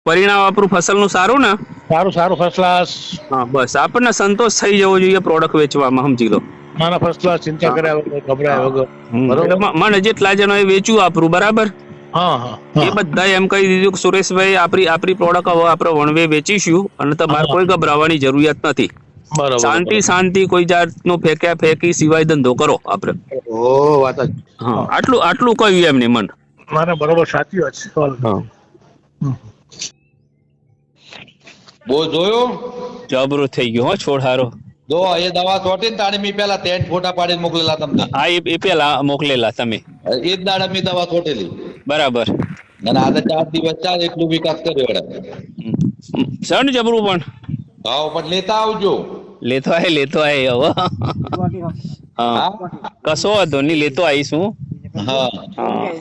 પરિણામ આપણું ફસલનું સારું ને? સારું સારું, ફર્સ્ટ ક્લાસ. હા બસ, આપણને સંતોષ થઈ જવો જોઈએ પ્રોડક્ટ વેચવામાં, સમજી લો. ના ના, ફર્સ્ટ ક્લાસ, ચિંતા કર્યા વગર, ગભરાયા વગર. એટલે બરોબર. મને જેટલા જણાએ વેચ્યું આપણું, બરાબર, હા હા એ હા બધા એમ કહી દીધું કે સુરેશભાઈ આપણી પ્રોડક્ટ હવે આપણે વણવે વેચીશું અને તમારે હા. કોઈ ગભરાવાની જરૂરિયાત નથી. બરોબર શાંતિ બરોબર. શાંતિ, કોઈ જાતનો ફેંક્યા ફેંકી સિવાય ધંધો કરો આપણે. ઓ વાત જ. હા, હા. આટલું કહ્યું એમને મન. ના ના, બરોબર, સાચી વાત છે. હા, બહુ જોયો જબરો થઈ ગયો હો, છોડ હારો. જો એ દવા છોટી ને તાણે મી પેલા 3 ફોટા પાડીને મોકલેલા તમને. હા, એ પેલા મોકલેલા તમે, એ જ દાડે મી દવા છોટેલી. બરાબર. અને આજે 4 દિવસ ચાલ એટલું વિકાસ કર્યો એણે. સર ને જબરું પણ ભાવ પણ લેતા આવજો. લેતો આય હવે. હા, હા કશો વાંધો નહીં, લેતો આવીશું. હા, હા,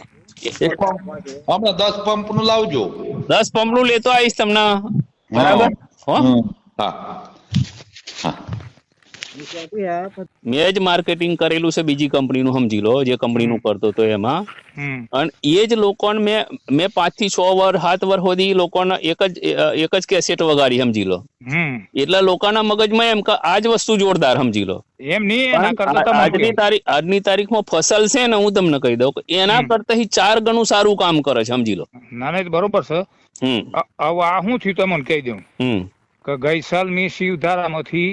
એક પંપ હમણાં 10 પંપ નું લાવજો. 10 પંપનું લેતો આવીશ તમને, બરાબર. હો, હા હા. મેં જ માર્કેટિંગ કરેલું છે બીજી કંપનીનું, સમજી લો, જે કંપનીનું કરતો હતો એમાં. અને એ જ લોકોને મેં 5 થી 6 વર્ષ 7 વર્ષ સુધી લોકોને એક જ કેસેટ વગાડી, સમજી લો. એટલે લોકોના મગજમાં એમ કે આ જ વસ્તુ જોરદાર, સમજી લો. એમ નહીં, એના કરતા તમારે આજની તારીખમાં ફસલ છે ને, હું તમને કહી દઉં કે એના કરતા 4 ગણું સારું કામ કરે છે, સમજી લો. ના ના, બરોબર છે. હવે આ શું થયું તમને કહી દઉં કે ગઈ સાલ મેં શિવધારામાંથી